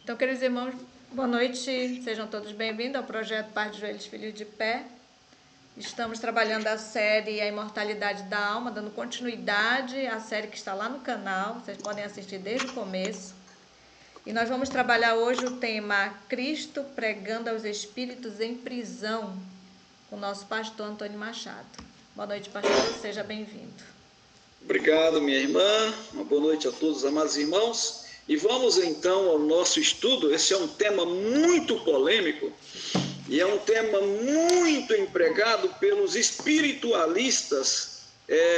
Então, queridos irmãos, boa noite, sejam todos bem-vindos ao projeto Pais de Joelhos, Filhos de Pé. Estamos trabalhando a série A Imortalidade da Alma, dando continuidade à série que está lá no canal, vocês podem assistir desde o começo. E nós vamos trabalhar hoje o tema Cristo pregando aos espíritos em prisão, com o nosso pastor Antônio Machado. Boa noite, pastor, seja bem-vindo. Obrigado, minha irmã, uma boa noite a todos, amados irmãos. E vamos então ao nosso estudo. Esse é um tema muito polêmico e é um tema muito empregado pelos espiritualistas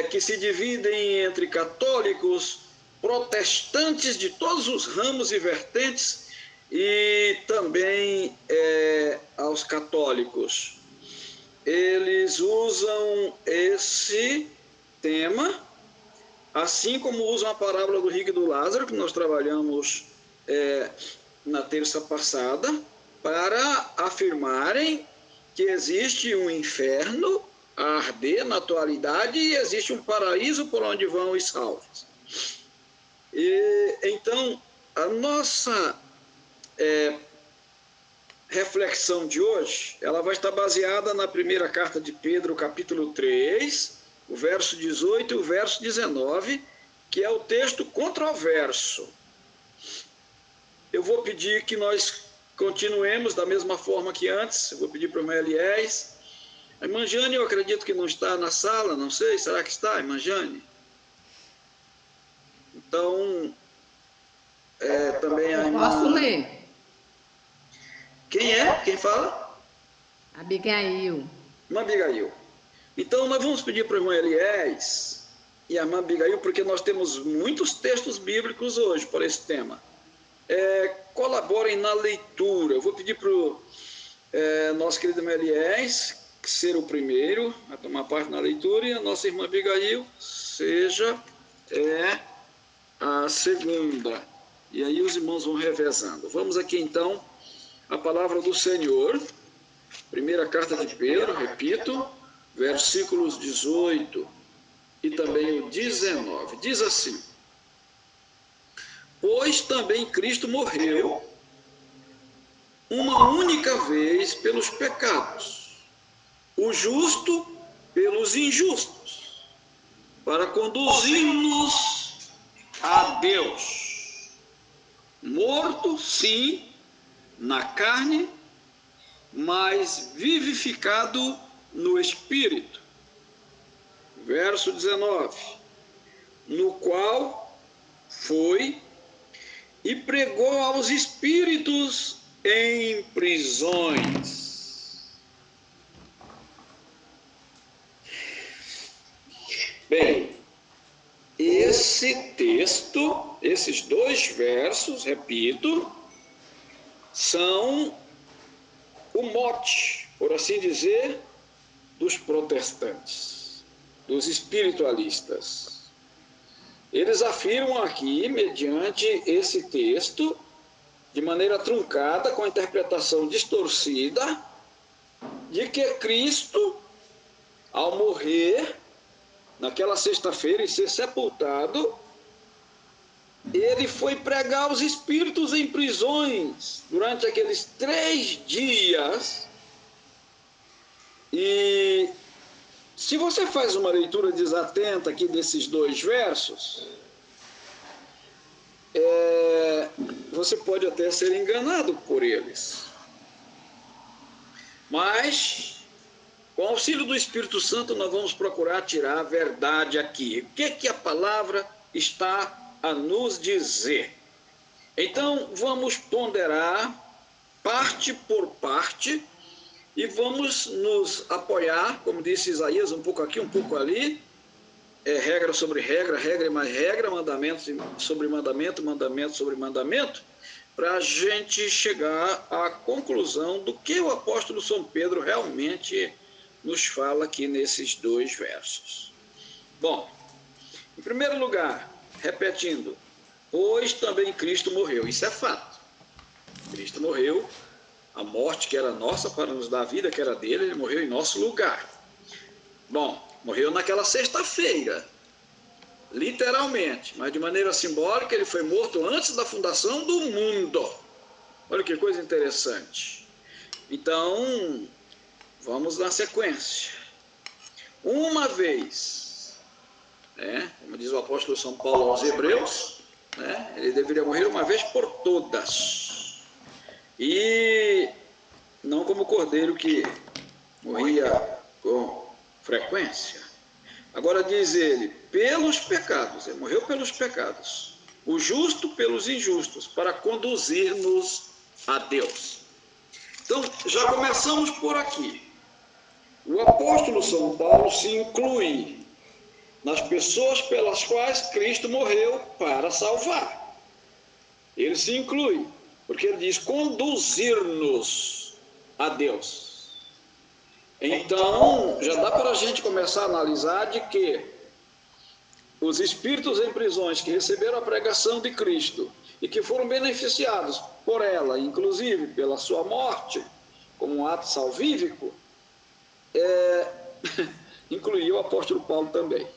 que se dividem entre católicos, protestantes de todos os ramos e vertentes e também aos católicos. Eles usam esse tema, assim como usam a parábola do rico e do Lázaro, que nós trabalhamos na terça passada, para afirmarem que existe um inferno a arder na atualidade e existe um paraíso por onde vão os salvos. E, então, a nossa reflexão de hoje, ela vai estar baseada na primeira carta de Pedro, capítulo 3, o verso 18 e o verso 19, que é o texto controverso. Eu vou pedir que nós continuemos da mesma forma que antes. Eu vou pedir para a irmã Eliés. A irmã Jane, eu acredito que não está na sala, não sei, será que está, irmã Jane? Então, também a irmã... Posso ler? Quem é? Quem fala? Abigail. Irmã Abigail. Então, nós vamos pedir para o irmão Eliés e a irmã Abigail, porque nós temos muitos textos bíblicos hoje para esse tema. Colaborem na leitura. Eu vou pedir para o nosso querido irmão Eliés ser o primeiro a tomar parte na leitura e a nossa irmã Abigail seja a segunda. E aí os irmãos vão revezando. Vamos aqui, então, a palavra do Senhor. Primeira carta de Pedro, repito, versículos 18 e também o 19. Diz assim: pois também Cristo morreu uma única vez pelos pecados, o justo pelos injustos, para conduzir-nos a Deus. Morto, sim, na carne, mas vivificado no Espírito. Verso 19: no qual foi e pregou aos espíritos em prisões. Bem, esse texto, esses dois versos, repito, são o mote, por assim dizer, dos protestantes, dos espiritualistas. Eles afirmam aqui, mediante esse texto, de maneira truncada, com a interpretação distorcida, de que Cristo, ao morrer, naquela sexta-feira, e ser sepultado, ele foi pregar aos espíritos em prisões durante aqueles 3 dias. E se você faz uma leitura desatenta aqui desses 2 versos, você pode até ser enganado por eles. Mas, com o auxílio do Espírito Santo, nós vamos procurar tirar a verdade aqui. O que a palavra está a nos dizer? Então, vamos ponderar parte por parte e vamos nos apoiar, como disse Isaías, um pouco aqui, um pouco ali, regra sobre regra, regra e mais regra, mandamento sobre mandamento, mandamento sobre mandamento, para a gente chegar à conclusão do que o apóstolo São Pedro realmente nos fala aqui nesses 2 versos. Bom, em primeiro lugar, repetindo, pois também Cristo morreu. Isso é fato. Cristo morreu, a morte que era nossa para nos dar a vida que era dele, ele morreu em nosso lugar. Bom, morreu naquela sexta-feira, literalmente, mas de maneira simbólica ele foi morto antes da fundação do mundo. Olha que coisa interessante. Então, vamos na sequência. Uma vez, como diz o apóstolo São Paulo aos Hebreus, ele deveria morrer uma vez por todas. E não como o cordeiro que morria com frequência. Agora diz ele, pelos pecados, ele morreu pelos pecados, o justo pelos injustos, para conduzir-nos a Deus. Então, já começamos por aqui. O apóstolo São Paulo se inclui nas pessoas pelas quais Cristo morreu para salvar. Ele se inclui, porque ele diz conduzir-nos a Deus. Então, já dá para a gente começar a analisar de que os espíritos em prisões que receberam a pregação de Cristo e que foram beneficiados por ela, inclusive pela sua morte, como um ato salvífico, incluiu o apóstolo Paulo também.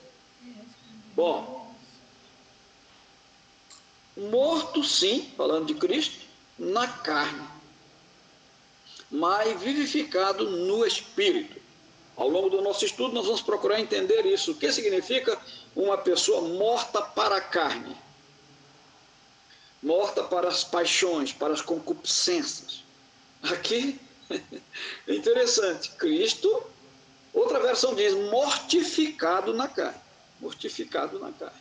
Bom, morto sim, falando de Cristo, na carne, mas vivificado no Espírito. Ao longo do nosso estudo, nós vamos procurar entender isso. O que significa uma pessoa morta para a carne? Morta para as paixões, para as concupiscências. Aqui, é interessante, Cristo, outra versão diz, mortificado na carne. Mortificado na carne.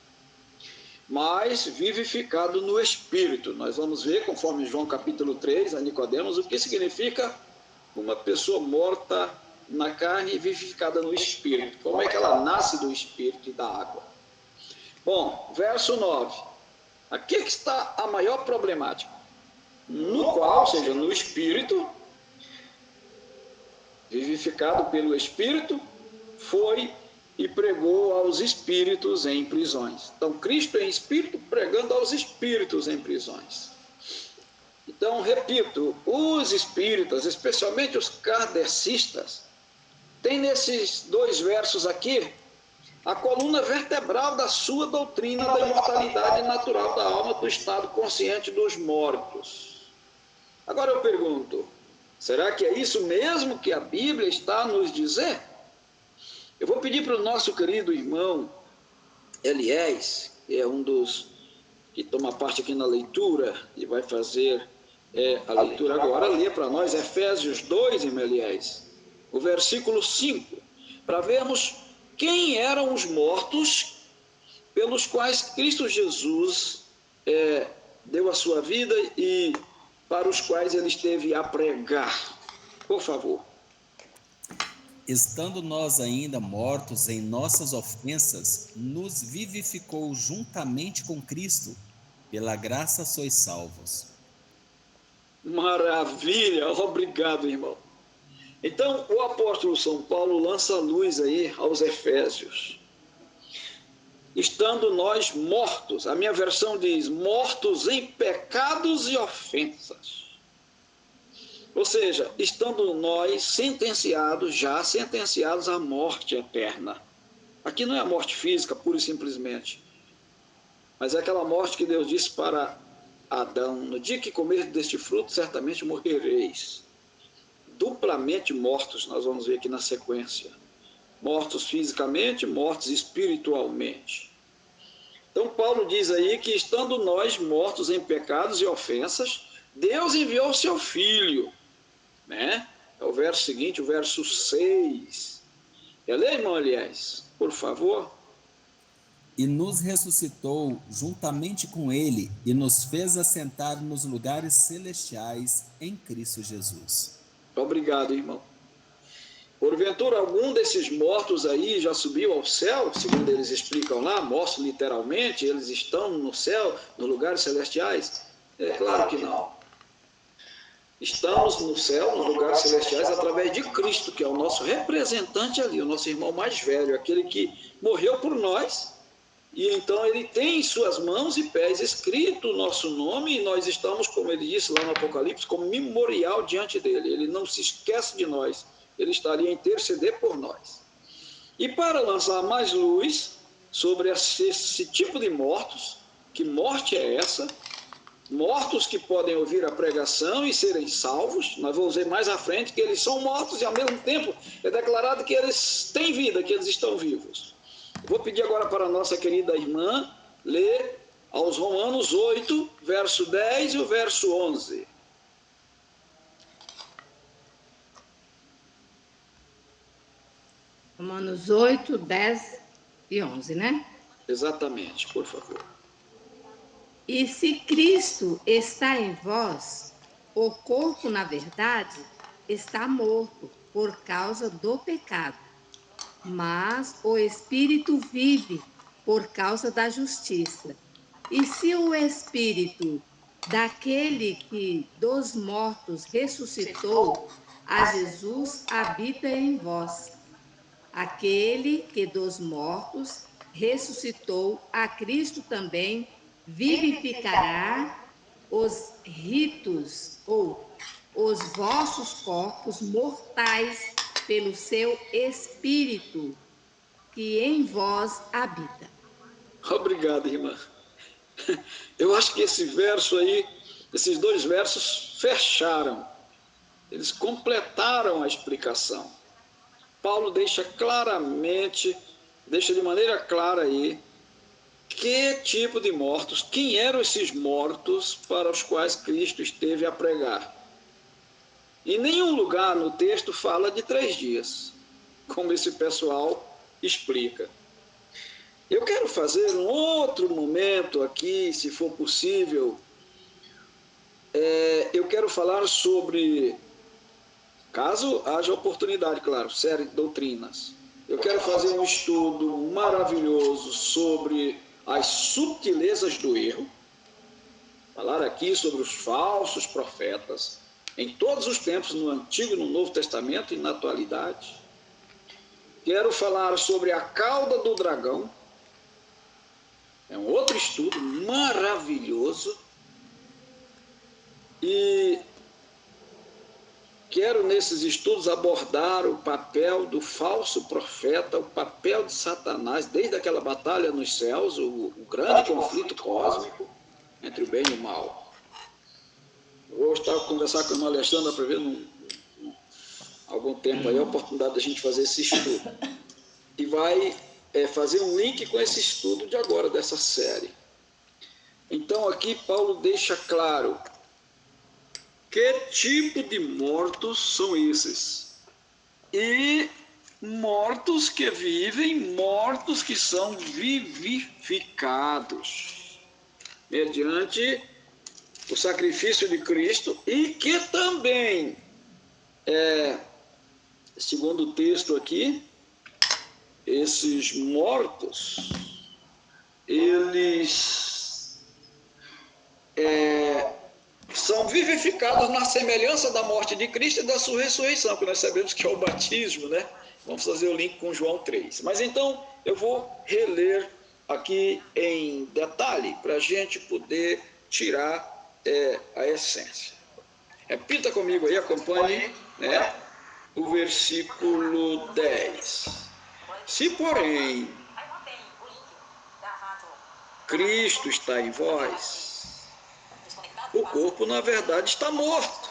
Mas vivificado no Espírito. Nós vamos ver, conforme João capítulo 3, a Nicodemos, o que significa uma pessoa morta na carne e vivificada no Espírito. Como é que ela nasce do Espírito e da água? Bom, verso 9. Aqui é que está a maior problemática. No qual, ou seja, no Espírito, vivificado pelo Espírito, foi e pregou aos espíritos em prisões. Então, Cristo em espírito pregando aos espíritos em prisões. Então, repito, os espíritas, especialmente os kardecistas, têm nesses dois versos aqui a coluna vertebral da sua doutrina da imortalidade natural da alma do estado consciente dos mortos. Agora eu pergunto, será que é isso mesmo que a Bíblia está a nos dizer? Eu vou pedir para o nosso querido irmão Eliés, que é um dos que toma parte aqui na leitura e vai fazer a leitura agora, ler para nós Efésios 2, irmão Eliés, o versículo 5, para vermos quem eram os mortos pelos quais Cristo Jesus deu a sua vida e para os quais ele esteve a pregar. Por favor. Estando nós ainda mortos em nossas ofensas, nos vivificou juntamente com Cristo, pela graça sois salvos. Maravilha, obrigado, irmão. Então, o apóstolo São Paulo lança luz aí aos Efésios. Estando nós mortos, a minha versão diz, mortos em pecados e ofensas. Ou seja, estando nós já sentenciados à morte eterna. Aqui não é a morte física, pura e simplesmente, mas é aquela morte que Deus disse para Adão, no dia que comer deste fruto, certamente morrereis. Duplamente mortos, nós vamos ver aqui na sequência. Mortos fisicamente, mortos espiritualmente. Então Paulo diz aí que estando nós mortos em pecados e ofensas, Deus enviou o seu Filho, né? É o verso seguinte, o verso 6. Quer ler, irmão Eliés, por favor? E nos ressuscitou juntamente com ele e nos fez assentar nos lugares celestiais em Cristo Jesus. Obrigado, irmão. Porventura, algum desses mortos aí já subiu ao céu, segundo eles explicam lá, mortos literalmente, eles estão no céu, nos lugares celestiais? É claro que não. Estamos no céu, nos lugares celestiais, através de Cristo, que é o nosso representante ali, o nosso irmão mais velho, aquele que morreu por nós, e então ele tem em suas mãos e pés escrito o nosso nome, e nós estamos, como ele disse lá no Apocalipse, como memorial diante dele. Ele não se esquece de nós, ele estaria a interceder por nós. E para lançar mais luz sobre esse tipo de mortos, que morte é essa? mortos que podem ouvir a pregação e serem salvos. Nós vamos ver mais à frente que eles são mortos e ao mesmo tempo é declarado que eles têm vida, que eles estão vivos. Vou pedir agora para a nossa querida irmã ler aos Romanos 8, verso 10 e o verso 11. Romanos 8, 10 e 11, né? Exatamente, por favor. E se Cristo está em vós, o corpo, na verdade, está morto por causa do pecado, mas o espírito vive por causa da justiça. E se o espírito daquele que dos mortos ressuscitou a Jesus habita em vós, aquele que dos mortos ressuscitou a Cristo também vivificará os ritos ou os vossos corpos mortais pelo seu Espírito que em vós habita. Obrigado, irmã. Eu acho que esse verso aí, esses dois versos fecharam, eles completaram a explicação. Paulo deixa claramente, deixa de maneira clara aí, que tipo de mortos, quem eram esses mortos para os quais Cristo esteve a pregar. Em nenhum lugar no texto fala de 3 dias, como esse pessoal explica. Eu quero fazer um outro momento aqui, se for possível. Eu quero falar sobre, caso haja oportunidade, claro, série de doutrinas. Eu quero fazer um estudo maravilhoso sobre as subtilezas do erro. Falar aqui sobre os falsos profetas, em todos os tempos, no Antigo e no Novo Testamento e na atualidade. Quero falar sobre a cauda do dragão. É um outro estudo maravilhoso. E quero, nesses estudos, abordar o papel do falso profeta, o papel de Satanás, desde aquela batalha nos céus, o grande conflito cósmico entre o bem e o mal. Eu vou estar a conversar com a irmã Alexandra para ver algum tempo aí a oportunidade da gente fazer esse estudo. E vai fazer um link com esse estudo de agora, dessa série. Então aqui Paulo deixa claro que tipo de mortos são esses. E mortos que vivem, mortos que são vivificados mediante o sacrifício de Cristo, e que também, segundo o texto aqui, esses mortos, eles são vivificados na semelhança da morte de Cristo e da sua ressurreição, que nós sabemos que é o batismo, né? Vamos fazer o link com João 3. Mas então eu vou reler aqui em detalhe para a gente poder tirar a essência. Repita comigo aí, acompanhe, né? O versículo 10. Se, porém, Cristo está em vós, o corpo, na verdade, está morto.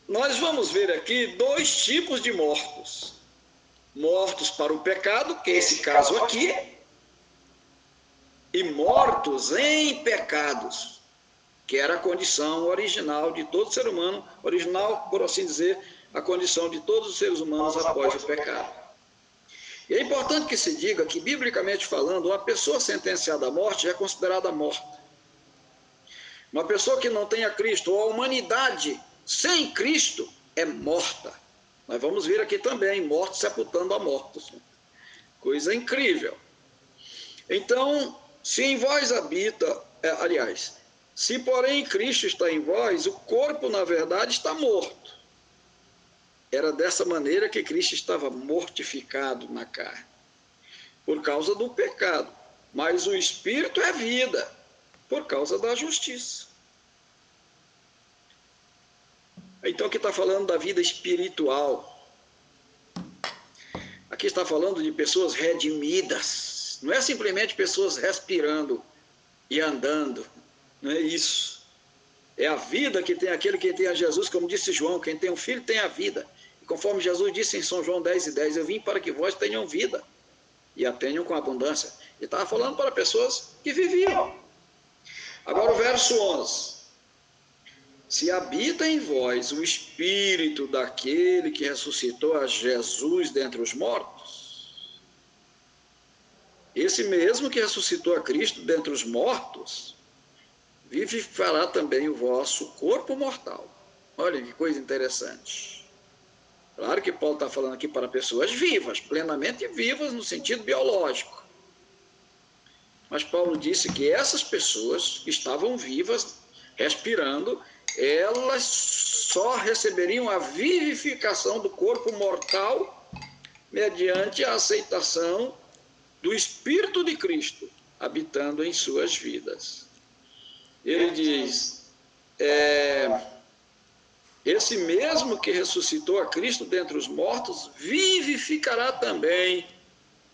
Nós vamos ver aqui 2 tipos de mortos. Mortos para o pecado, que é esse caso aqui, e mortos em pecados, que era a condição original de todo ser humano, original, por assim dizer, a condição de todos os seres humanos após o pecado. E é importante que se diga que, biblicamente falando, uma pessoa sentenciada à morte é considerada morta. Uma pessoa que não tenha Cristo, ou a humanidade sem Cristo, é morta. Nós vamos ver aqui também, mortos sepultando a mortos. Coisa incrível. Então, se em vós habita, se porém Cristo está em vós, o corpo, na verdade, está morto. Era dessa maneira que Cristo estava mortificado na carne, por causa do pecado. Mas o Espírito é vida, por causa da justiça. Então aqui está falando da vida espiritual. Aqui está falando de pessoas redimidas. Não é simplesmente pessoas respirando e andando. Não é isso. É a vida que tem aquele que tem a Jesus, como disse João, quem tem um filho tem a vida. E conforme Jesus disse em São João 10:10, eu vim para que vós tenham vida e a tenham com abundância. Ele estava falando para pessoas que viviam. Agora o verso 11. Se habita em vós o espírito daquele que ressuscitou a Jesus dentre os mortos, esse mesmo que ressuscitou a Cristo dentre os mortos, vivificará também o vosso corpo mortal. Olha que coisa interessante. Claro que Paulo está falando aqui para pessoas vivas, plenamente vivas no sentido biológico. Mas Paulo disse que essas pessoas que estavam vivas, respirando, elas só receberiam a vivificação do corpo mortal mediante a aceitação do Espírito de Cristo habitando em suas vidas. Ele diz, esse mesmo que ressuscitou a Cristo dentre os mortos, vivificará também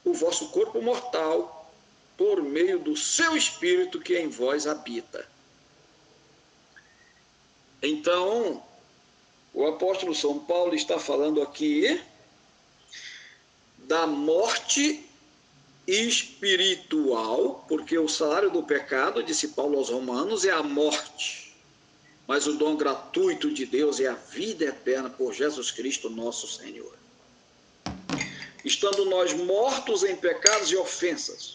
o vosso corpo mortal por meio do seu Espírito que em vós habita. Então, o apóstolo São Paulo está falando aqui da morte espiritual, porque o salário do pecado, disse Paulo aos Romanos, é a morte. Mas o dom gratuito de Deus é a vida eterna por Jesus Cristo, nosso Senhor. Estando nós mortos em pecados e ofensas,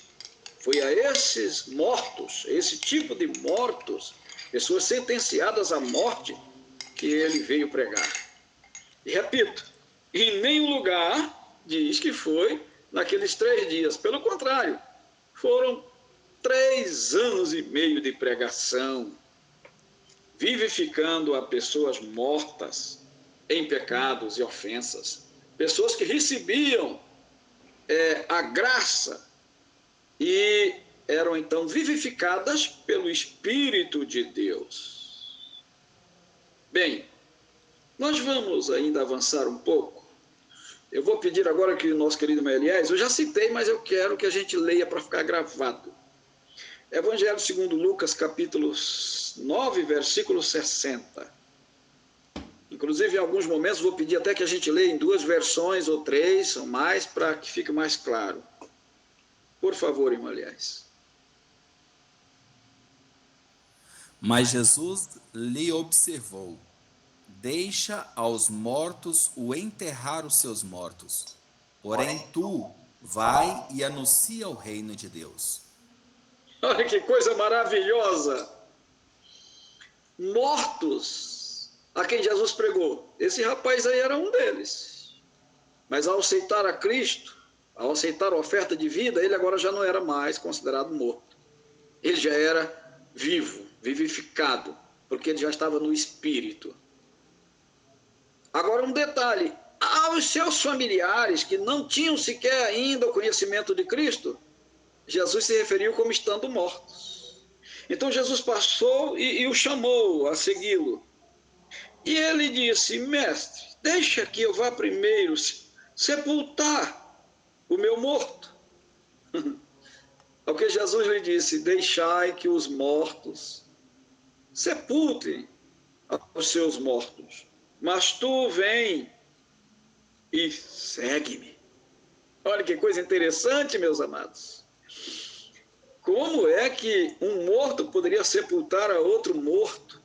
foi a esses mortos, esse tipo de mortos, pessoas sentenciadas à morte, que ele veio pregar. E repito, em nenhum lugar diz que foi naqueles 3 dias. Pelo contrário, foram 3 anos e meio de pregação, vivificando a pessoas mortas em pecados e ofensas. Pessoas que recebiam a graça e eram então vivificadas pelo Espírito de Deus. Bem, nós vamos ainda avançar um pouco. Eu vou pedir agora que o nosso querido Meliés, eu já citei, mas eu quero que a gente leia para ficar gravado. Evangelho segundo Lucas, capítulo 9, versículo 60. Inclusive, em alguns momentos, vou pedir até que a gente leia em 2 versões ou 3 ou mais, para que fique mais claro. Por favor, irmão Meliés. Mas Jesus lhe observou: deixa aos mortos o enterrar os seus mortos. Porém, tu vai e anuncia o reino de Deus. Olha que coisa maravilhosa! Mortos a quem Jesus pregou. Esse rapaz aí era um deles. Mas ao aceitar a Cristo, ao aceitar a oferta de vida, ele agora já não era mais considerado morto. Ele já era vivo, vivificado, porque ele já estava no Espírito. Agora um detalhe, aos seus familiares que não tinham sequer ainda o conhecimento de Cristo, Jesus se referiu como estando mortos. Então Jesus passou e o chamou a segui-lo. E ele disse: mestre, deixa que eu vá primeiro sepultar o meu morto. Ao que Jesus lhe disse: deixai que os mortos sepultem os seus mortos, mas tu vem e segue-me. Olha que coisa interessante, meus amados. Como é que um morto poderia sepultar a outro morto?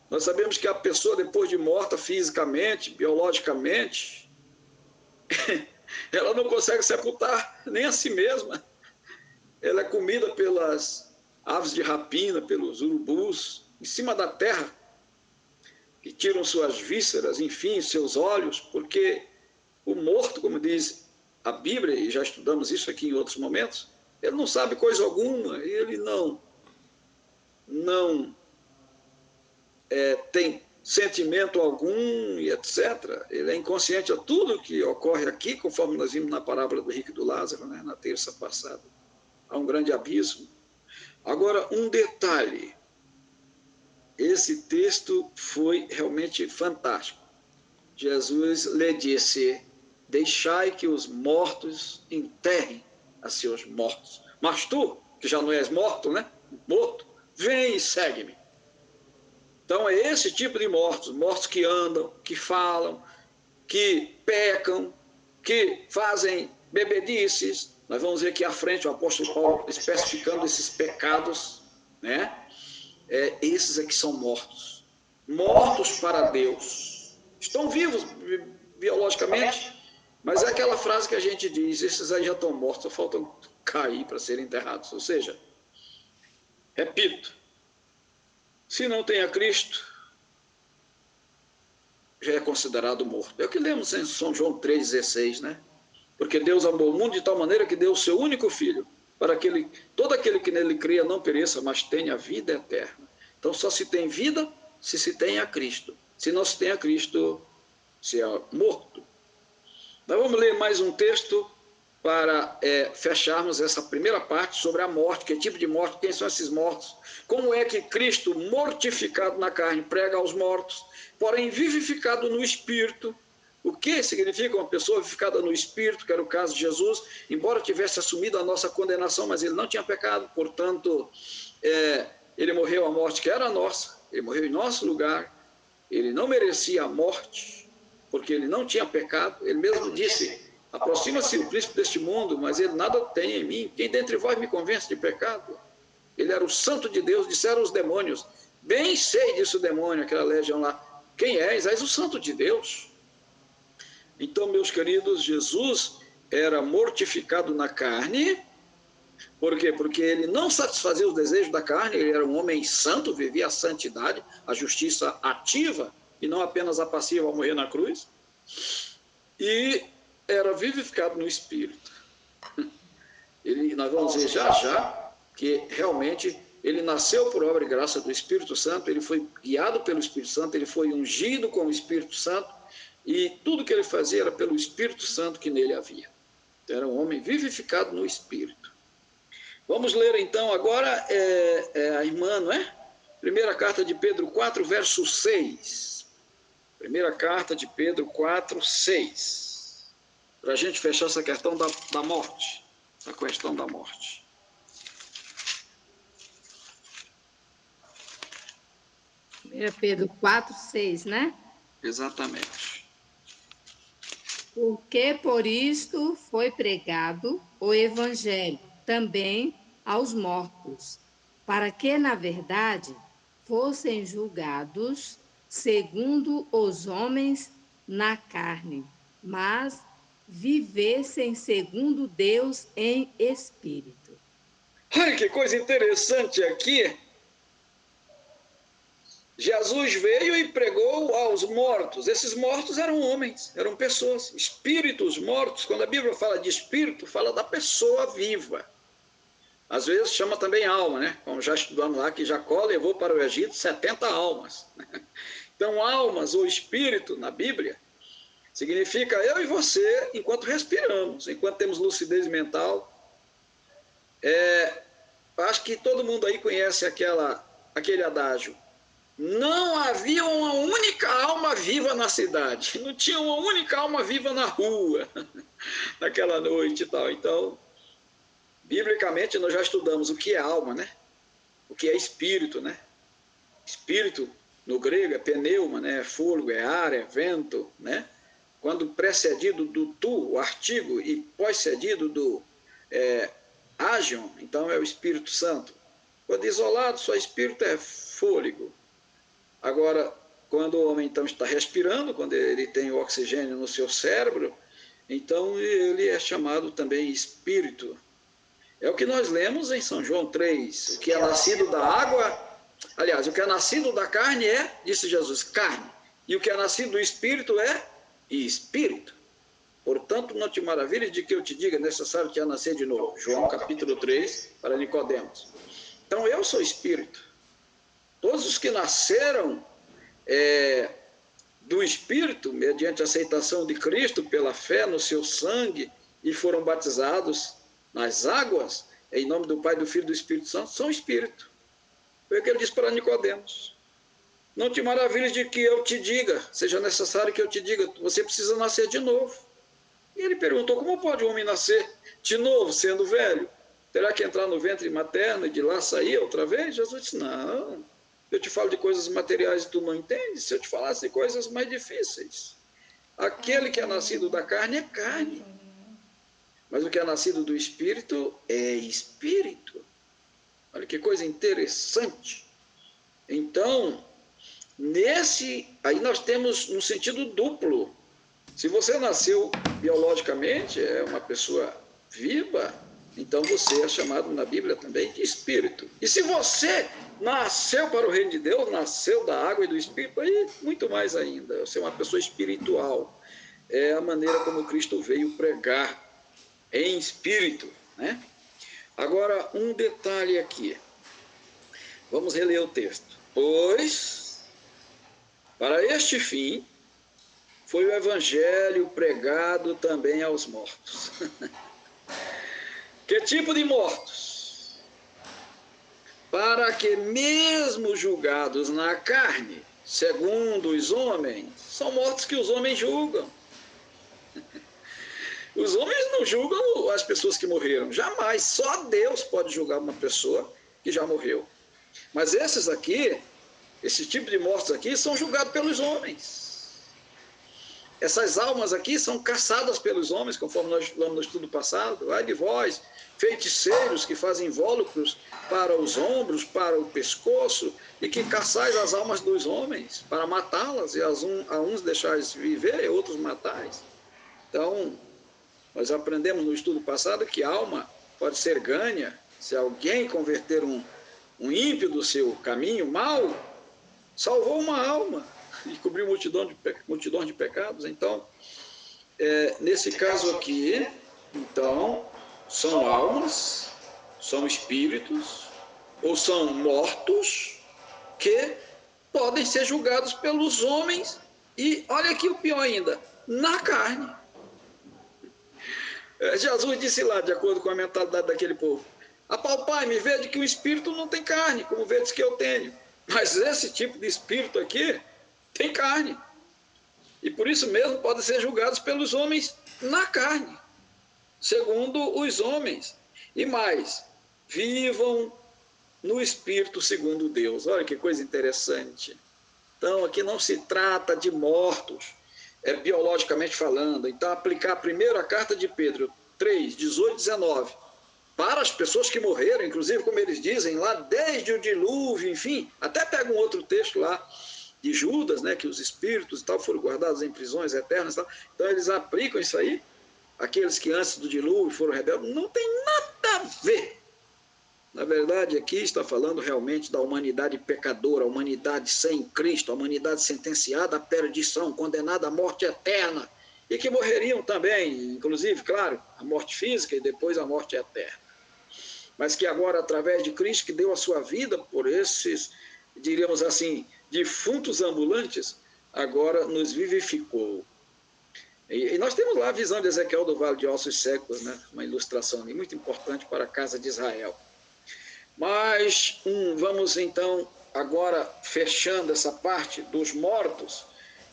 Nós sabemos que a pessoa, depois de morta fisicamente, biologicamente, ela não consegue sepultar nem a si mesma. Ela é comida pelas aves de rapina, pelos urubus, em cima da terra, que tiram suas vísceras, enfim, seus olhos, porque o morto, como diz a Bíblia, e já estudamos isso aqui em outros momentos, ele não sabe coisa alguma, ele não tem sentimento algum e etc. Ele é inconsciente a tudo que ocorre aqui, conforme nós vimos na parábola do rico e do Lázaro, né, na terça passada. Há um grande abismo. Agora, um detalhe. Esse texto foi realmente fantástico. Jesus lhe disse: deixai que os mortos enterrem a seus mortos. Mas tu, que já não és morto, né? morto, vem e segue-me. Então é esse tipo de mortos, mortos que andam, que falam, que pecam, que fazem bebedices. Nós vamos ver aqui à frente o apóstolo Paulo especificando esses pecados, né? Esses é que são mortos. Mortos para Deus. Estão vivos biologicamente, mas é aquela frase que a gente diz, esses aí já estão mortos, só faltam cair para serem enterrados. Ou seja, repito, se não tem a Cristo, já é considerado morto. É o que lemos em São João 3,16, né? Porque Deus amou o mundo de tal maneira que deu o seu único filho, para que todo aquele que nele cria não pereça, mas tenha vida eterna. Então só se tem vida se tem a Cristo. Se não se tem a Cristo, se é morto. Nós vamos ler mais um texto para fecharmos essa primeira parte sobre a morte, que tipo de morte, quem são esses mortos, como é que Cristo, mortificado na carne, prega aos mortos, porém vivificado no Espírito. O que significa uma pessoa vivificada no Espírito, que era o caso de Jesus, embora tivesse assumido a nossa condenação, mas ele não tinha pecado, portanto, ele morreu a morte que era nossa, ele morreu em nosso lugar, ele não merecia a morte, porque ele não tinha pecado, ele mesmo disse, aproxima-se o príncipe deste mundo, mas ele nada tem em mim, quem dentre vós me convence de pecado? Ele era o santo de Deus, disseram os demônios, bem sei, disse o demônio, aquela legião lá, quem és? És o santo de Deus. Então, meus queridos, Jesus era mortificado na carne. Por quê? Porque ele não satisfazia os desejos da carne, ele era um homem santo, vivia a santidade, a justiça ativa, e não apenas a passiva ao morrer na cruz. E era vivificado no Espírito. Nós vamos ver já que realmente ele nasceu por obra e graça do Espírito Santo, ele foi guiado pelo Espírito Santo, ele foi ungido com o Espírito Santo, e tudo que ele fazia era pelo Espírito Santo que nele havia. Então, era um homem vivificado no Espírito. Vamos ler então agora a irmã, não é? Primeira carta de Pedro 4, verso 6. Primeira carta de Pedro 4, 6. Para a gente fechar essa questão da morte. A questão da morte. Pedro 4, 6, né? Exatamente. Porque por isto foi pregado o evangelho também aos mortos, para que, na verdade, fossem julgados segundo os homens na carne, mas vivessem segundo Deus em espírito. Olha que coisa interessante aqui. Jesus veio e pregou aos mortos. Esses mortos eram homens, eram pessoas, espíritos mortos. Quando a Bíblia fala de espírito, fala da pessoa viva. Às vezes chama também alma, né? Como já estudamos lá, que Jacó levou para o Egito 70 almas. Então, almas ou espírito, na Bíblia, significa eu e você enquanto respiramos, enquanto temos lucidez mental. Acho que todo mundo aí conhece aquele adágio. Não havia uma única alma viva na cidade, não tinha uma única alma viva na rua, naquela noite e tal. Então, biblicamente, nós já estudamos o que é alma, né? O que é espírito, né? Espírito, no grego, é pneuma, né? É fôlego, é ar, é vento, né? Quando precedido do tu, o artigo, e pós-cedido do agion, então é o Espírito Santo. Quando isolado, só espírito é fôlego. Agora, quando o homem então está respirando, quando ele tem o oxigênio no seu cérebro, então ele é chamado também espírito. É o que nós lemos em São João 3. O que é nascido da água, aliás, o que é nascido da carne disse Jesus, carne. E o que é nascido do espírito é espírito. Portanto, não te maravilhes de que eu te diga, é necessário te nascer de novo. João capítulo 3, para Nicodemos. Então, eu sou espírito. Todos os que nasceram do Espírito, mediante a aceitação de Cristo, pela fé no seu sangue, e foram batizados nas águas, em nome do Pai, do Filho e do Espírito Santo, são Espírito. Foi o que ele disse para Nicodemos. Não te maravilhes de que eu te diga, seja necessário que eu te diga, você precisa nascer de novo. E ele perguntou, como pode o homem nascer de novo, sendo velho? Terá que entrar no ventre materno e de lá sair outra vez? Jesus disse, não, eu te falo de coisas materiais e tu não entendes, se eu te falasse de coisas mais difíceis. Aquele que é nascido da carne é carne, mas o que é nascido do Espírito é Espírito. Olha que coisa interessante. Então, aí nós temos um sentido duplo. Se você nasceu biologicamente, é uma pessoa viva, então você é chamado na Bíblia também de Espírito. E se você nasceu para o reino de Deus, nasceu da água e do Espírito, aí muito mais ainda, você é uma pessoa espiritual. É a maneira como Cristo veio pregar em espírito, né? Agora, um detalhe aqui. Vamos reler o texto. Pois, para este fim, foi o evangelho pregado também aos mortos. Que tipo de mortos? Para que, mesmo julgados na carne, segundo os homens, são mortos que os homens julgam. Os homens não julgam as pessoas que morreram, jamais. Só Deus pode julgar uma pessoa que já morreu. Mas esses aqui, esse tipo de mortos aqui, são julgados pelos homens. Essas almas aqui são caçadas pelos homens, conforme nós falamos no estudo passado. Ai de vós, feiticeiros que fazem invólucros para os ombros, para o pescoço, e que caçais as almas dos homens, para matá-las, e a uns deixais viver, e outros matais. Então, nós aprendemos no estudo passado que a alma pode ser ganha se alguém converter um ímpio do seu caminho mau, salvou uma alma e cobriu multidão de pecados. Então, nesse caso aqui, então, são almas, são espíritos, ou são mortos, que podem ser julgados pelos homens, e olha aqui o pior ainda, na carne. Jesus disse lá, de acordo com a mentalidade daquele povo, apalpai-me, vede que o espírito não tem carne, como vedes que eu tenho. Mas esse tipo de espírito aqui tem carne. E por isso mesmo podem ser julgados pelos homens na carne, segundo os homens. E mais, vivam no espírito segundo Deus. Olha que coisa interessante. Então, aqui não se trata de mortos, biologicamente falando. Então, aplicar primeiro a carta de Pedro 3, 18, 19, para as pessoas que morreram, inclusive, como eles dizem lá, desde o dilúvio, enfim, até pega um outro texto lá de Judas, né, que os espíritos e tal foram guardados em prisões eternas e tal. Então, eles aplicam isso aí, aqueles que antes do dilúvio foram rebeldes, não tem nada a ver. Na verdade, aqui está falando realmente da humanidade pecadora, a humanidade sem Cristo, a humanidade sentenciada à perdição, condenada à morte eterna, e que morreriam também, inclusive, claro, a morte física e depois a morte eterna. Mas que agora, através de Cristo, que deu a sua vida por esses, diríamos assim, defuntos ambulantes, agora nos vivificou. E nós temos lá a visão de Ezequiel do Vale de Ossos Secos, né? Uma ilustração muito importante para a casa de Israel. Mas vamos então, agora fechando essa parte dos mortos,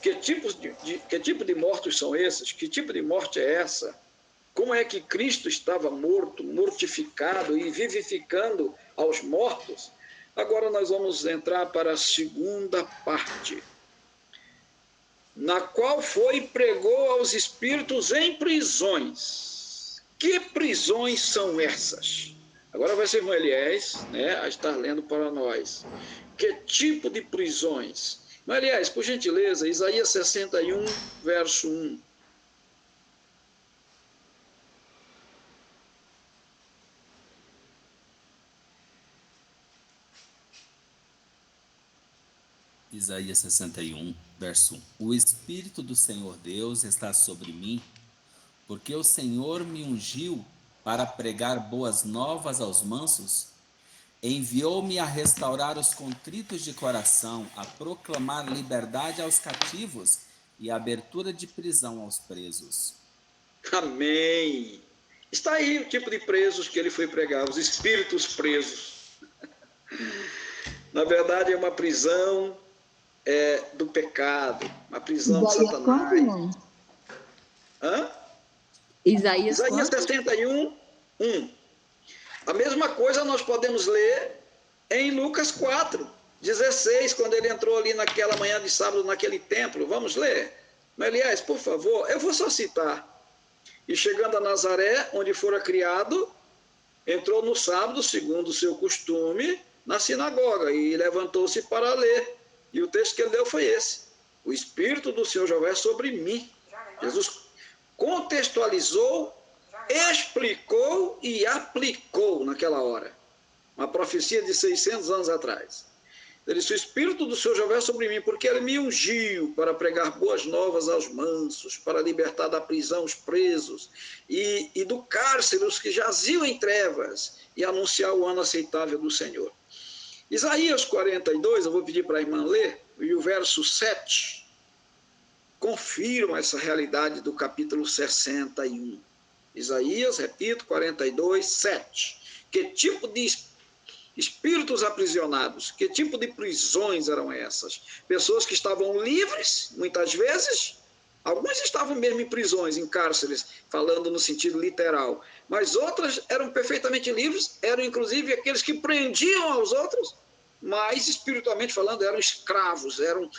que tipo de mortos são esses? Que tipo de morte é essa? Como é que Cristo estava morto, mortificado e vivificando aos mortos? Agora nós vamos entrar para a segunda parte, na qual foi e pregou aos espíritos em prisões. Que prisões são essas? Agora vai ser irmão Eliés, né, a estar lendo para nós. Que tipo de prisões? Irmão Eliés, por gentileza, Isaías 61, verso 1. Isaías 61, verso 1. O Espírito do Senhor Deus está sobre mim, porque o Senhor me ungiu para pregar boas novas aos mansos, enviou-me a restaurar os contritos de coração, a proclamar liberdade aos cativos e abertura de prisão aos presos. Amém! Está aí o tipo de presos que ele foi pregar, os espíritos presos. Na verdade, é uma prisão do pecado, uma prisão de Satanás. Hã? Isaías 61, 1. A mesma coisa nós podemos ler em Lucas 4:16, quando ele entrou ali naquela manhã de sábado naquele templo. Vamos ler? Aliás, por favor, eu vou só citar. E chegando a Nazaré, onde fora criado, entrou no sábado, segundo o seu costume, na sinagoga, e levantou-se para ler. E o texto que ele deu foi esse: o Espírito do Senhor Jeová é sobre mim. Jesus contextualizou, explicou e aplicou naquela hora. Uma profecia de 600 anos atrás. Ele disse: o Espírito do Senhor Jeová é sobre mim, porque ele me ungiu para pregar boas novas aos mansos, para libertar da prisão os presos e do cárcere os que jaziam em trevas, e anunciar o ano aceitável do Senhor. Isaías 42, eu vou pedir para a irmã ler, e o verso 7, confirma essa realidade do capítulo 61. Isaías, repito, 42, 7. Que tipo de espíritos aprisionados, que tipo de prisões eram essas? Pessoas que estavam livres, muitas vezes, alguns estavam mesmo em prisões, em cárceres, falando no sentido literal, mas outras eram perfeitamente livres, eram inclusive aqueles que prendiam aos outros, mas espiritualmente falando eram escravos, eram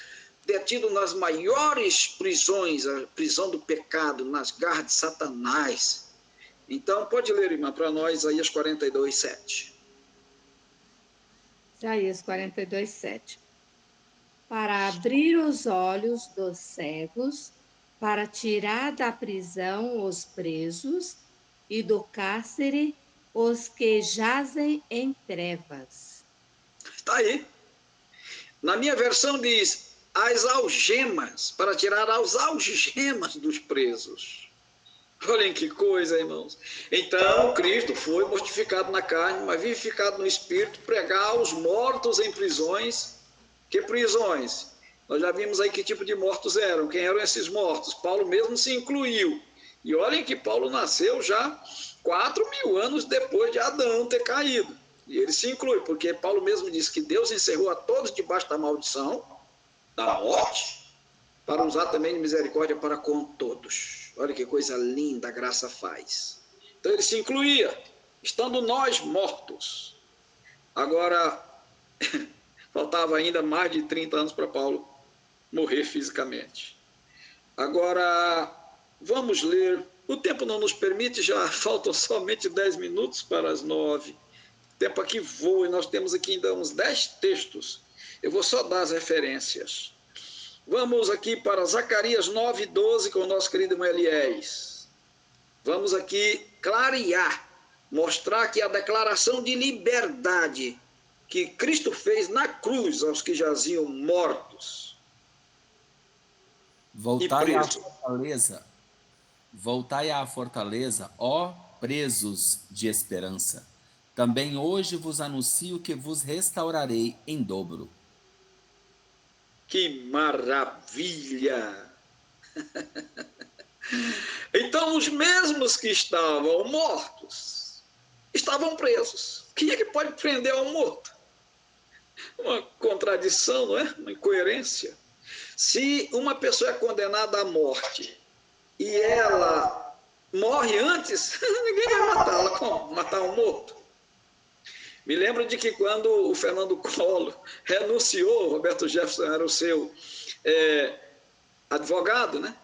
detidos nas maiores prisões, a prisão do pecado, nas garras de Satanás. Então, pode ler, irmã, para nós, Isaías 42, 7. Isaías 42, 7. Para abrir os olhos dos cegos, para tirar da prisão os presos e do cárcere os que jazem em trevas. Está aí. Na minha versão diz: as algemas, para tirar as algemas dos presos. Olhem que coisa, irmãos. Então, Cristo foi mortificado na carne, mas vivificado no Espírito, pregar aos mortos em prisões. Que prisões? Nós já vimos aí que tipo de mortos eram. Quem eram esses mortos? Paulo mesmo se incluiu. E olhem que Paulo nasceu já 4.000 anos depois de Adão ter caído. E ele se inclui, porque Paulo mesmo diz que Deus encerrou a todos debaixo da maldição, da morte, para usar também de misericórdia para com todos. Olha que coisa linda a graça faz. Então ele se incluía, estando nós mortos. Agora, faltava ainda mais de 30 anos para Paulo morrer fisicamente. Agora, vamos ler. O tempo não nos permite, já faltam somente 10 minutos para as 9. O tempo aqui voa e nós temos aqui ainda uns 10 textos. Eu vou só dar as referências. Vamos aqui para Zacarias 9:12 com o nosso querido irmão Eliés. Vamos aqui clarear, mostrar que a declaração de liberdade que Cristo fez na cruz aos que jaziam mortos. Voltai à fortaleza, ó presos de esperança. Também hoje vos anuncio que vos restaurarei em dobro. Que maravilha! Então, os mesmos que estavam mortos, estavam presos. Quem é que pode prender um morto? Uma contradição, não é? Uma incoerência. Se uma pessoa é condenada à morte e ela morre antes, ninguém vai matá-la. Como? Matar um morto? Me lembro de que quando o Fernando Collor renunciou, Roberto Jefferson era o seu advogado, né?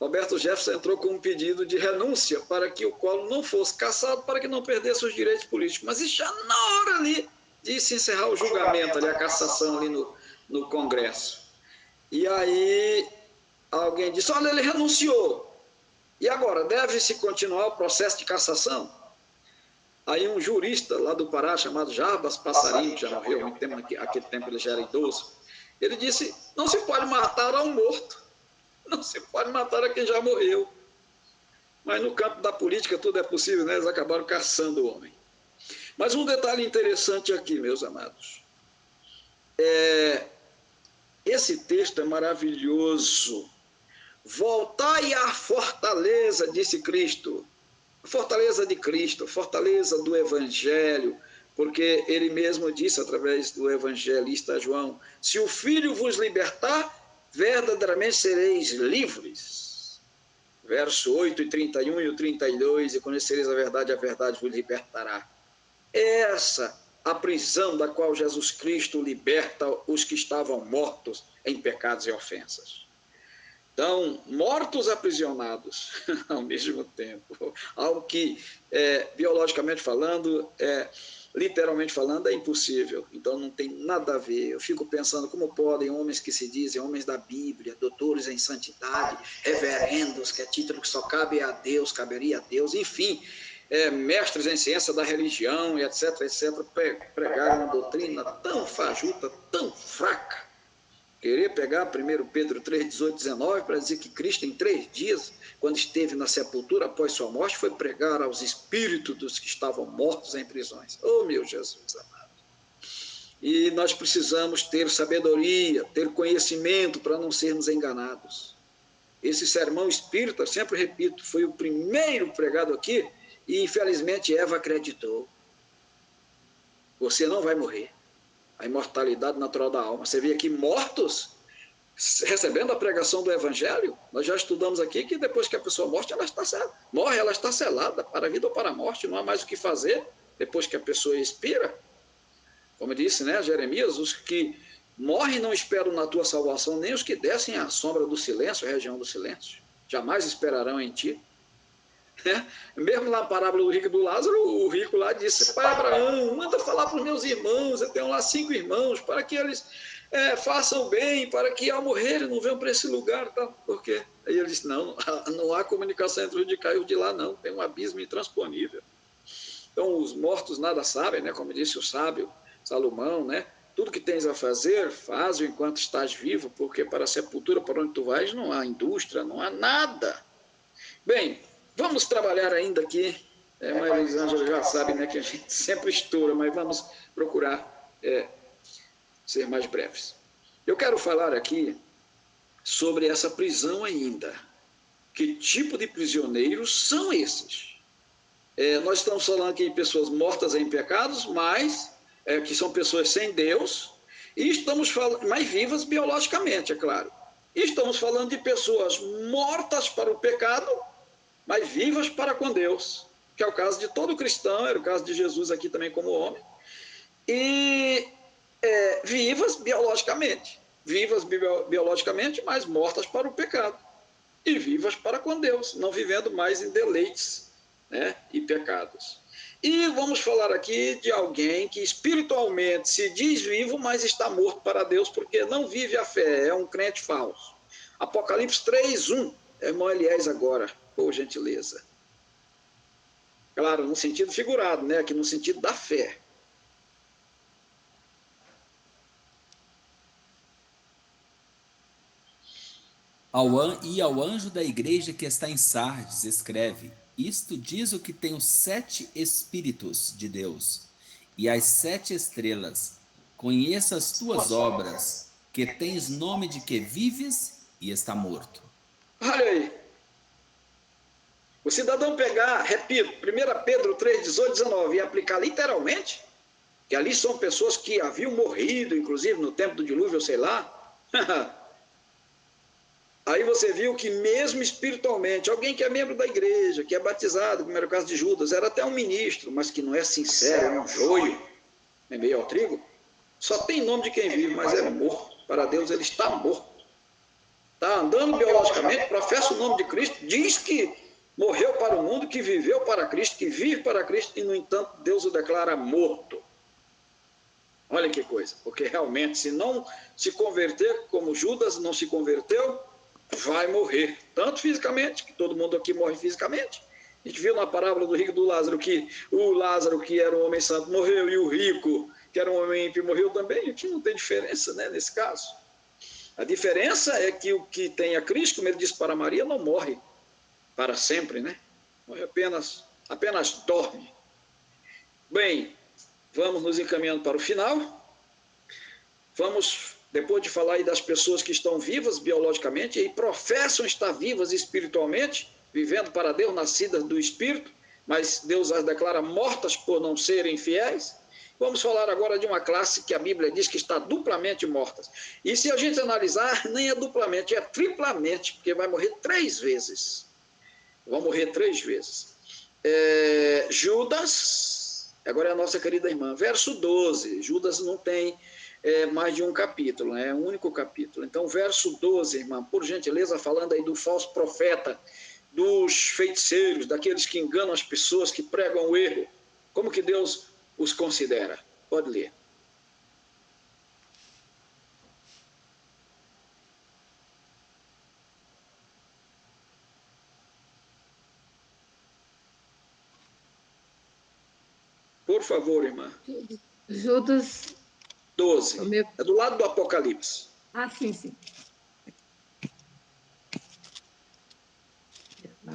Roberto Jefferson entrou com um pedido de renúncia para que o Collor não fosse cassado, para que não perdesse os direitos políticos. Mas isso já na hora ali de se encerrar o julgamento, ali, a cassação ali no Congresso. E aí alguém disse: olha, ele renunciou. E agora, deve-se continuar o processo de cassação? Aí um jurista lá do Pará, chamado Jarbas Passarinho, que já morreu há muito tempo, naquele tempo ele já era idoso, ele disse: não se pode matar a um morto, não se pode matar a quem já morreu. Mas no campo da política tudo é possível, né? Eles acabaram caçando o homem. Mas um detalhe interessante aqui, meus amados. Esse texto é maravilhoso. Voltai à fortaleza, disse Cristo. A fortaleza de Cristo, a fortaleza do Evangelho, porque ele mesmo disse através do evangelista João: se o Filho vos libertar, verdadeiramente sereis livres. Verso 8 e 31 e o 32, e conhecereis a verdade vos libertará. É essa a prisão da qual Jesus Cristo liberta os que estavam mortos em pecados e ofensas. Então, mortos aprisionados ao mesmo tempo, algo que, biologicamente falando, literalmente falando, é impossível. Então, não tem nada a ver. Eu fico pensando como podem homens que se dizem homens da Bíblia, doutores em santidade, reverendos, que é título que só cabe a Deus, caberia a Deus, enfim, mestres em ciência da religião, e etc., pregaram uma doutrina tão fajuta, tão fraca. Querer pegar 1 Pedro 3, 18, 19, para dizer que Cristo, em 3 dias, quando esteve na sepultura após sua morte, foi pregar aos espíritos dos que estavam mortos em prisões. Oh, meu Jesus amado! E nós precisamos ter sabedoria, ter conhecimento para não sermos enganados. Esse sermão espírita, sempre repito, foi o primeiro pregado aqui e, infelizmente, Eva acreditou. Você não vai morrer. A imortalidade natural da alma. Você vê aqui mortos recebendo a pregação do Evangelho. Nós já estudamos aqui que depois que a pessoa morre, ela está selada para a vida ou para a morte. Não há mais o que fazer depois que a pessoa expira. Como disse, né, Jeremias, os que morrem não esperam na tua salvação, nem os que descem à sombra do silêncio, a região do silêncio. Jamais esperarão em ti. Mesmo na parábola do rico e do Lázaro, o rico lá disse: pai Abraão, manda falar para os meus irmãos, eu tenho lá 5 irmãos, para que eles façam bem, para que ao morrerem não venham para esse lugar, tá? Por quê? Aí ele disse: não há comunicação entre o de cá e o de lá, não, tem um abismo intransponível. Então os mortos nada sabem, né? Como disse o sábio Salomão, né? Tudo que tens a fazer, faz-o enquanto estás vivo, porque para a sepultura, para onde tu vais, não há indústria, não há nada. Bem, vamos trabalhar ainda aqui, a Elisângela já sabe, né, que a gente sempre estoura, mas vamos procurar ser mais breves. Eu quero falar aqui sobre essa prisão ainda. Que tipo de prisioneiros são esses? Nós estamos falando aqui de pessoas mortas em pecados, mas que são pessoas sem Deus, e estamos falando, mas vivas biologicamente, é claro. E estamos falando de pessoas mortas para o pecado, mas vivas para com Deus, que é o caso de todo cristão, era o caso de Jesus aqui também como homem, e vivas biologicamente, mas mortas para o pecado, e vivas para com Deus, não vivendo mais em deleites, né, e pecados. E vamos falar aqui de alguém que espiritualmente se diz vivo, mas está morto para Deus, porque não vive a fé, é um crente falso. Apocalipse 3:1, irmão Eliés agora, por gentileza. Claro, no sentido figurado, né? Aqui no sentido da fé. E ao anjo da igreja que está em Sardes, escreve: isto diz o que tem os 7 Espíritos de Deus e as 7 estrelas. Conheça as tuas obras, que tens nome de que vives e está morto. Olha aí. O cidadão pegar, repito, 1 Pedro 3, 18, 19, e aplicar literalmente, que ali são pessoas que haviam morrido, inclusive no tempo do dilúvio, sei lá. Aí você viu que mesmo espiritualmente, alguém que é membro da igreja, que é batizado, como era o caso de Judas, era até um ministro, mas que não é sincero, é um joio, é meio ao trigo, só tem nome de quem vive, mas é morto. Para Deus ele está morto. Está andando biologicamente, professa o nome de Cristo, diz que morreu para o mundo, que viveu para Cristo, que vive para Cristo, e no entanto Deus o declara morto. Olha que coisa, porque realmente se não se converter como Judas não se converteu, vai morrer, tanto fisicamente, que todo mundo aqui morre fisicamente. A gente viu na parábola do rico e do Lázaro que o Lázaro, que era um homem santo, morreu, e o rico, que era um homem ímpio, morreu também. Aqui não tem diferença, né, nesse caso. A diferença é que o que tem a Cristo, como ele disse para Maria, não morre para sempre, né? Morre apenas dorme. Bem, vamos nos encaminhando para o final. Vamos, depois de falar aí das pessoas que estão vivas biologicamente e professam estar vivas espiritualmente, vivendo para Deus, nascidas do Espírito, mas Deus as declara mortas por não serem fiéis. Vamos falar agora de uma classe que a Bíblia diz que está duplamente mortas. E se a gente analisar, nem é duplamente, é triplamente, porque vai morrer 3 vezes. Vão morrer 3 vezes. Judas, Agora é a nossa querida irmã. Verso 12. Judas não tem mais de um capítulo, né? É um único capítulo. Então, verso 12, irmã, por gentileza, falando aí do falso profeta, dos feiticeiros, daqueles que enganam as pessoas, que pregam o erro. Como que Deus os considera? Pode ler. Por favor, irmã. Judas, 12. o meu... É do lado do Apocalipse. Ah, sim, sim. Ah,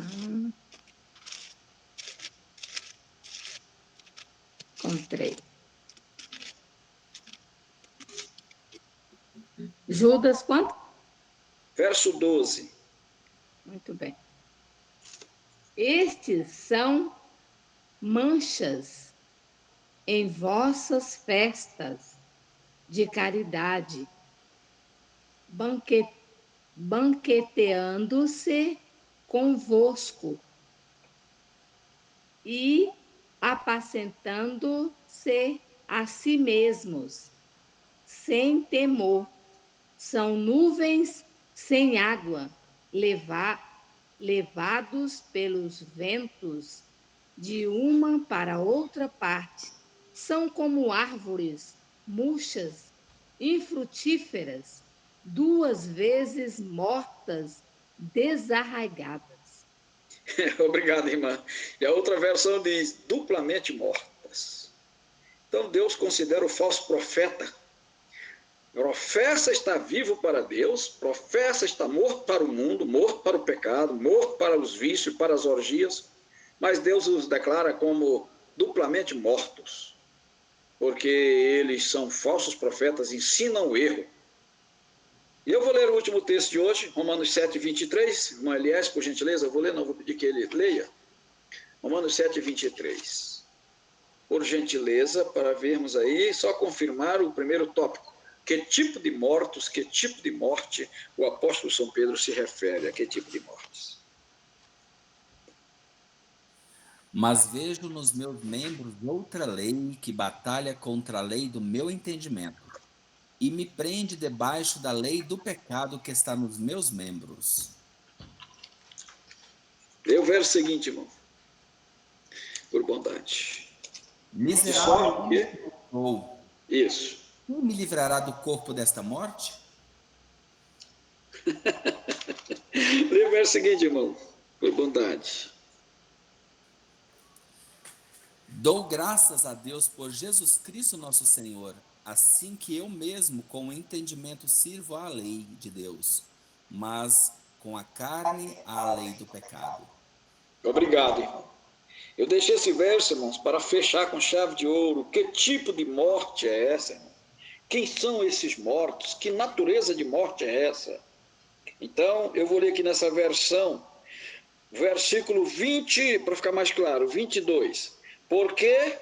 encontrei. Judas, quanto? Verso 12. Muito bem. Estes são manchas em vossas festas de caridade, banqueteando-se convosco e apacentando-se a si mesmos, sem temor. São nuvens sem água, levados pelos ventos de uma para outra parte. São como árvores murchas, infrutíferas, duas vezes mortas, desarraigadas. Obrigado, irmã. E a outra versão diz, duplamente mortas. Então, Deus considera o falso profeta. Professa estar vivo para Deus, professa estar morto para o mundo, morto para o pecado, morto para os vícios, para as orgias, mas Deus os declara como duplamente mortos, porque eles são falsos profetas, ensinam o erro. E eu vou ler o último texto de hoje, Romanos 7, 23. Irmão Elias, por gentileza, eu vou ler, não vou pedir que ele leia. Romanos 7, 23. Por gentileza, para vermos aí, só confirmar o primeiro tópico. Que tipo de mortos, que tipo de morte o apóstolo São Pedro se refere? A que tipo de mortes? Mas vejo nos meus membros outra lei que batalha contra a lei do meu entendimento e me prende debaixo da lei do pecado que está nos meus membros. Lê o verso seguinte, irmão. Por bondade. Miserável Só homem que... que eu sou, Isso. quem me livrará do corpo desta morte? Lê o verso seguinte, irmão. Por bondade. Dou graças a Deus por Jesus Cristo nosso Senhor, assim que eu mesmo com o entendimento sirvo à lei de Deus, mas com a carne à lei do pecado. Obrigado, irmão. Eu deixei esse verso, irmãos, para fechar com chave de ouro. Que tipo de morte é essa, irmão? Quem são esses mortos? Que natureza de morte é essa? Então, eu vou ler aqui nessa versão, versículo 20, para ficar mais claro, 22. Porque,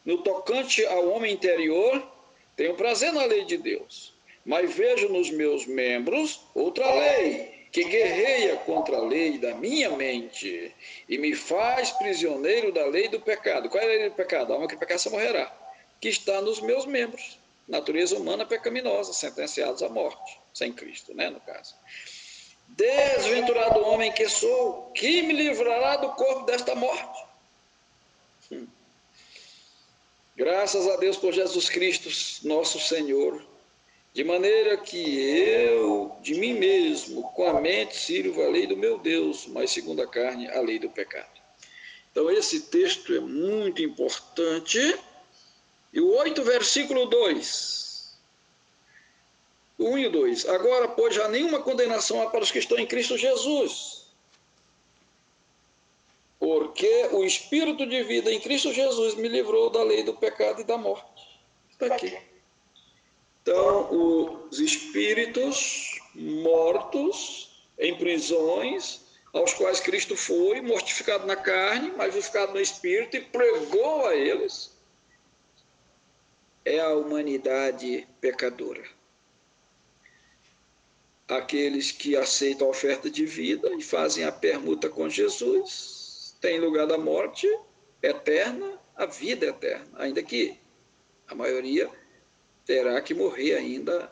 no tocante ao homem interior, tenho prazer na lei de Deus, mas vejo nos meus membros outra lei, que guerreia contra a lei da minha mente e me faz prisioneiro da lei do pecado. Qual é a lei do pecado? A alma que pecar só morrerá, que está nos meus membros. Natureza humana pecaminosa, sentenciados à morte, sem Cristo, né, no caso. Desventurado homem que sou, que me livrará do corpo desta morte? Graças a Deus por Jesus Cristo, nosso Senhor, de maneira que eu, de mim mesmo, com a mente sirvo a lei do meu Deus, mas segundo a carne, a lei do pecado. Então esse texto é muito importante. E o 8, versículo 2. O 1 e o 2. Agora, pois, já nenhuma condenação há para os que estão em Cristo Jesus. Porque o Espírito de vida em Cristo Jesus me livrou da lei do pecado e da morte. Está aqui. Então, os espíritos mortos em prisões, aos quais Cristo foi, mortificado na carne, mas vivificado no Espírito, e pregou a eles, é a humanidade pecadora. Aqueles que aceitam a oferta de vida e fazem a permuta com Jesus, têm lugar da morte eterna, a vida eterna, ainda que a maioria terá que morrer ainda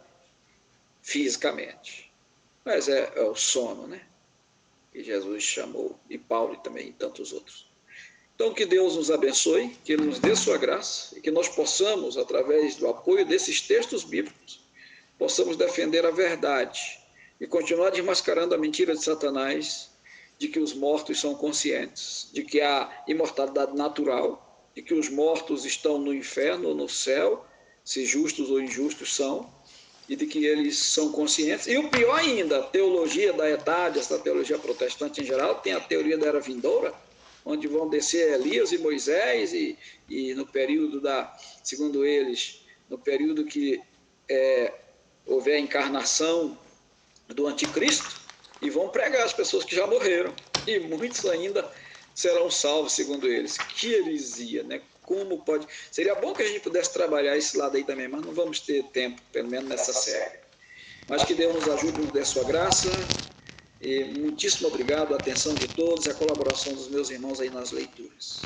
fisicamente. Mas é o sono, né? Que Jesus chamou, e Paulo e também tantos outros. Então, que Deus nos abençoe, que Ele nos dê sua graça e que nós possamos, através do apoio desses textos bíblicos, possamos defender a verdade e continuar desmascarando a mentira de Satanás de que os mortos são conscientes, de que há imortalidade natural, de que os mortos estão no inferno ou no céu, se justos ou injustos são, e de que eles são conscientes. E o pior ainda, a teologia da Idade, essa teologia protestante em geral, tem a teoria da era vindoura, onde vão descer Elias e Moisés, e no período segundo eles, no período que houver a encarnação do anticristo, e vão pregar as pessoas que já morreram, e muitos ainda serão salvos, segundo eles. Que heresia, né? Como pode... Seria bom que a gente pudesse trabalhar esse lado aí também, mas não vamos ter tempo, pelo menos nessa série. Mas que Deus nos ajude, nos dê sua graça. E muitíssimo obrigado, a atenção de todos e a colaboração dos meus irmãos aí nas leituras.